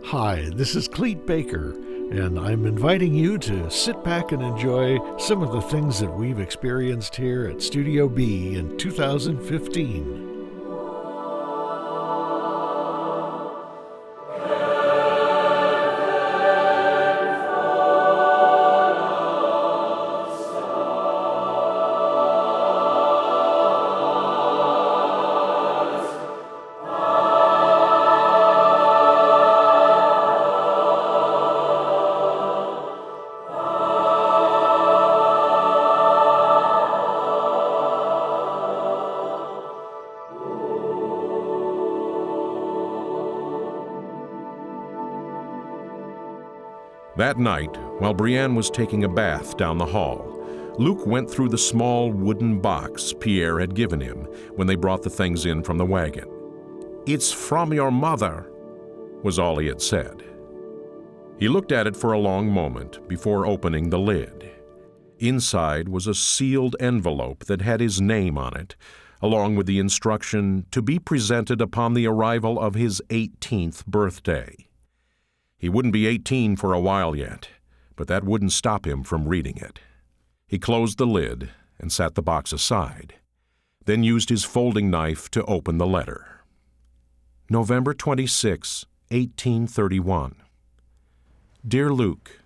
Hi, this is Cleet Baker, and I'm inviting you to sit back and enjoy some of the things that we've experienced here at Studio B in 2015. That night, while Brienne was taking a bath down the hall, Luke went through the small wooden box Pierre had given him when they brought the things in from the wagon. "It's from your mother," was all he had said. He looked at it for a long moment before opening the lid. Inside was a sealed envelope that had his name on it, along with the instruction to be presented upon the arrival of his 18th birthday. He wouldn't be 18 for a while yet, but that wouldn't stop him from reading it. He closed the lid and set the box aside, then used his folding knife to open the letter. November 26, 1831. Dear Luke,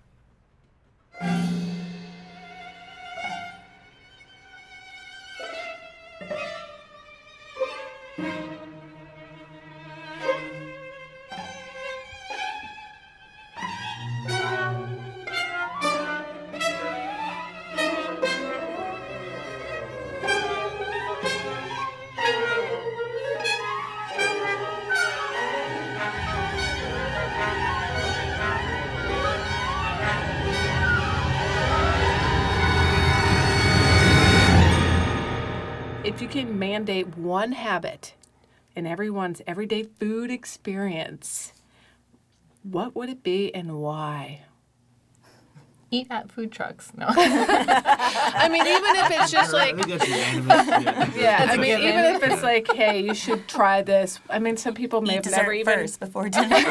if you can mandate one habit in everyone's everyday food experience, what would it be and why? Eat at food trucks. No. I mean, even if it's just like, even if it's like, hey, you should try this. I mean, some people may Eat have never even first before dinner. You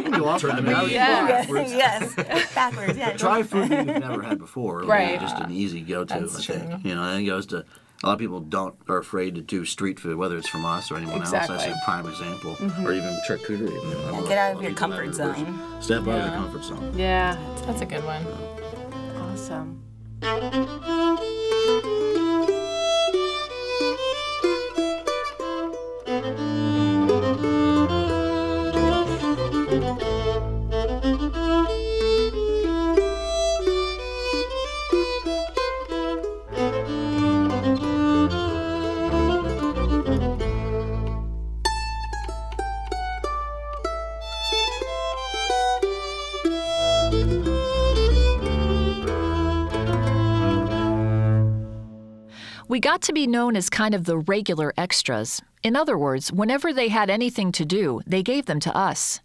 can go off Turn on them that. out. Yes, yes, backwards. Yeah. Try food you've never had before. Right. Just an easy go-to, That's I think. true. You know, I think it goes to a lot of people are afraid to do street food, whether it's from us or anyone Exactly. else. That's a prime example. Or even charcuterie. You know, I love Get out of your eating comfort every zone. person. Step out of the comfort zone. Yeah, That's a good one. awesome. We got to be known as kind of the regular extras. In other words, whenever they had anything to do, they gave them to us.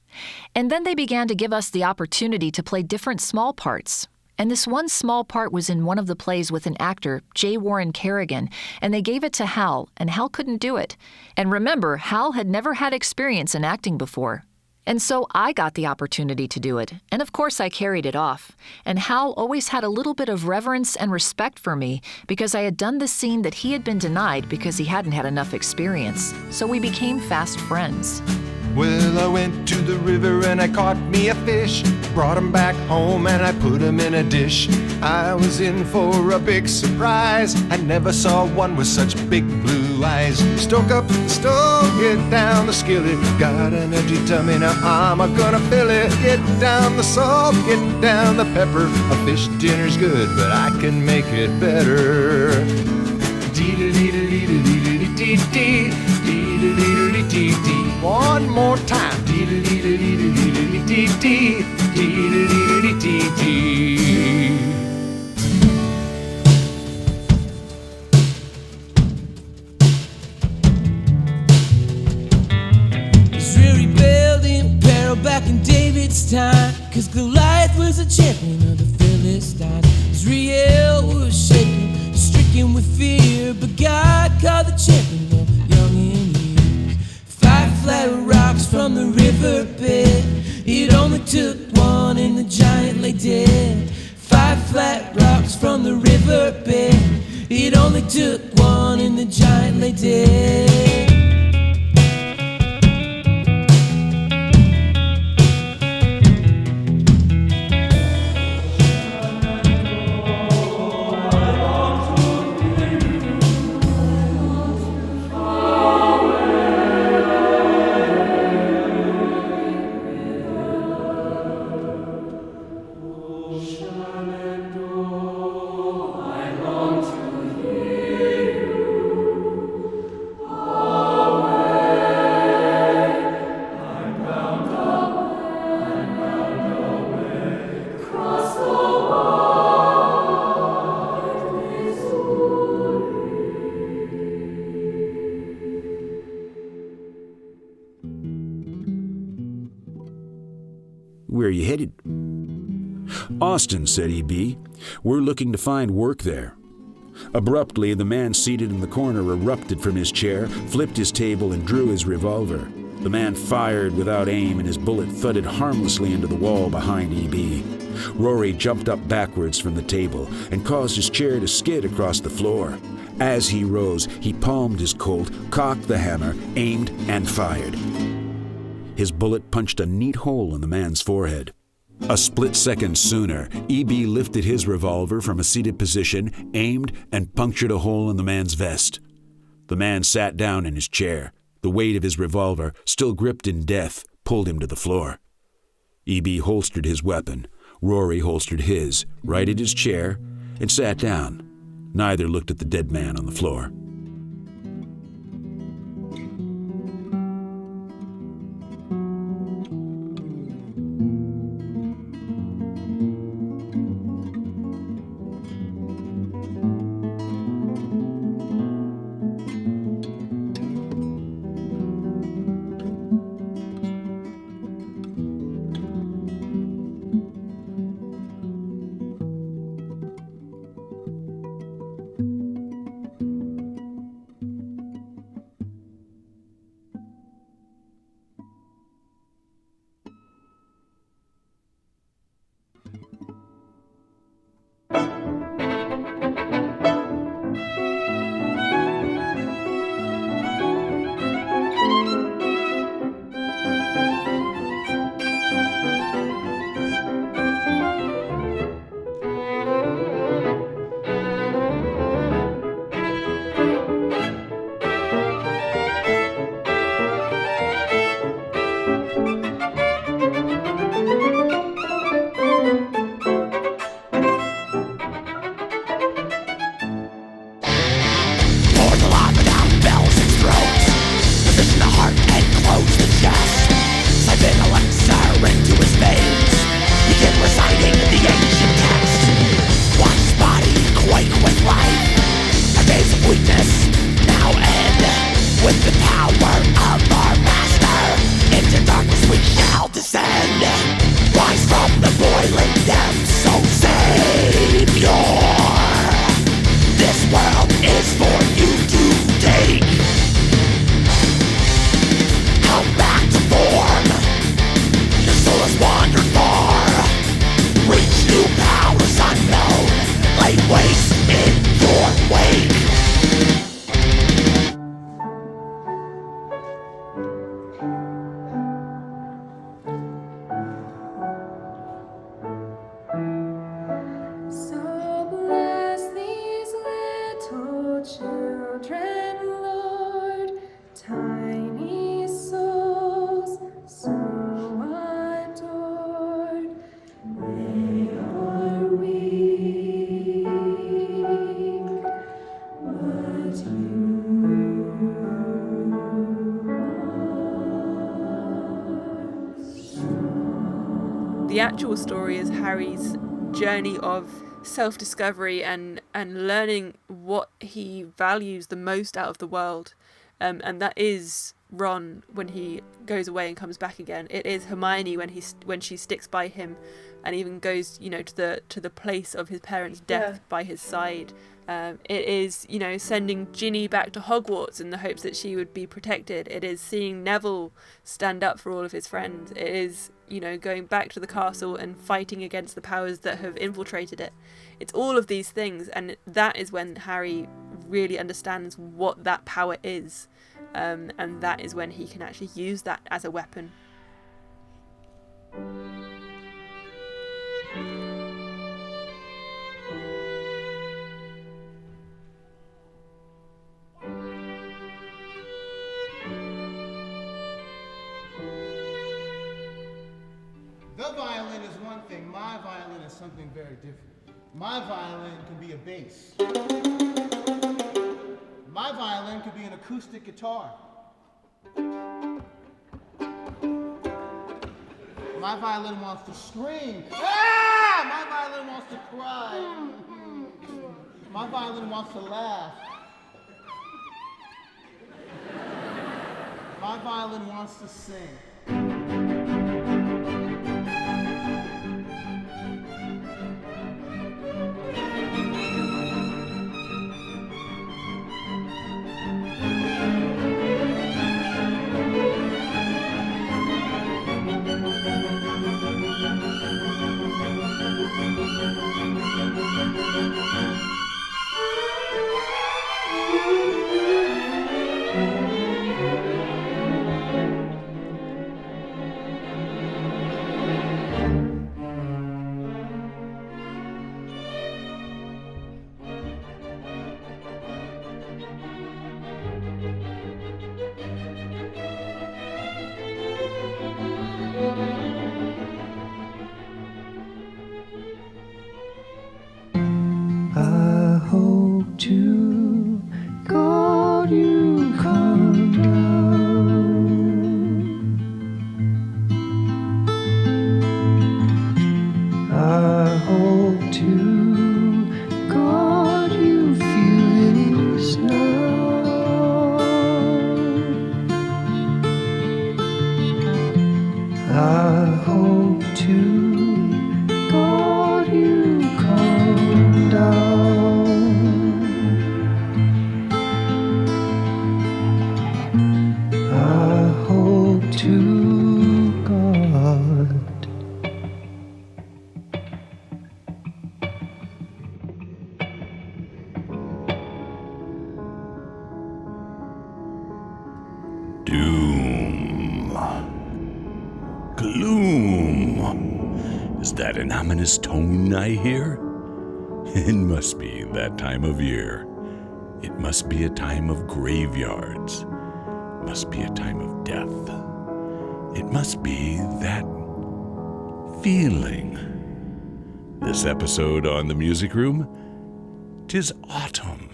And then they began to give us the opportunity to play different small parts. And this one small part was in one of the plays with an actor, J. Warren Kerrigan, and they gave it to Hal, and Hal couldn't do it. And remember, Hal had never had experience in acting before. And so I got the opportunity to do it, and of course I carried it off. And Hal always had a little bit of reverence and respect for me because I had done the scene that he had been denied because he hadn't had enough experience. So we became fast friends. Well, I went to the river and I caught me a fish. Brought him back home and I put him in a dish. I was in for a big surprise. I never saw one with such big blue eyes. Stoke up the stove, get down the skillet. Got an empty tummy, now I'm gonna fill it. Get down the salt, get down the pepper. A fish dinner's good, but I can make it better. Dee-dee-dee-dee-dee-dee-dee-dee. Dee-dee-dee-dee-dee-dee. One more time. Dee-dee-dee-dee-dee-dee-dee. Dee-dee-dee-dee-dee-dee. Israel rebelled in peril back in David's time, 'cause Goliath was a champion of the Philistines. Israel was shaken, stricken with fear, but God called the champion of young in years. 5 flat rocks from the riverbed, It only took one and the giant lay dead. 5 flat rocks from the riverbed. It only took one and the giant lay dead. Where are you headed? Austin, said E.B. We're looking to find work there. Abruptly, the man seated in the corner erupted from his chair, flipped his table, and drew his revolver. The man fired without aim, and his bullet thudded harmlessly into the wall behind E.B. Rory jumped up backwards from the table and caused his chair to skid across the floor. As he rose, he palmed his Colt, cocked the hammer, aimed, and fired. His bullet punched a neat hole in the man's forehead. A split second sooner, E.B. lifted his revolver from a seated position, aimed, and punctured a hole in the man's vest. The man sat down in his chair. The weight of his revolver, still gripped in death, pulled him to the floor. E.B. holstered his weapon. Rory holstered his, righted his chair, and sat down. Neither looked at the dead man on the floor. The actual story is Harry's journey of self-discovery and learning what he values the most out of the world. and that is Ron when he goes away and comes back again. It is Hermione when she sticks by him and even goes, to the place of his parents' death by his side. It is, sending Ginny back to Hogwarts in the hopes that she would be protected. It is seeing Neville stand up for all of his friends. It is, going back to the castle and fighting against the powers that have infiltrated it. It's all of these things, and that is when Harry really understands what that power is. And that is when he can actually use that as a weapon. The violin is one thing, my violin is something very different. My violin can be a bass. My violin could be an acoustic guitar. My violin wants to scream. Ah! My violin wants to cry. My violin wants to laugh. My violin wants to sing. I hope to God you come down. I hope to God you feel this now. I hope to God you come down. I hope to God. Doom. Gloom. Is that an ominous tone I hear? It must be that time of year. It must be a time of graveyards. It must be a time of death. It must be that feeling. This episode on The Music Room, 'tis autumn.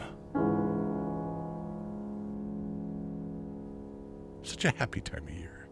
Such a happy time of year.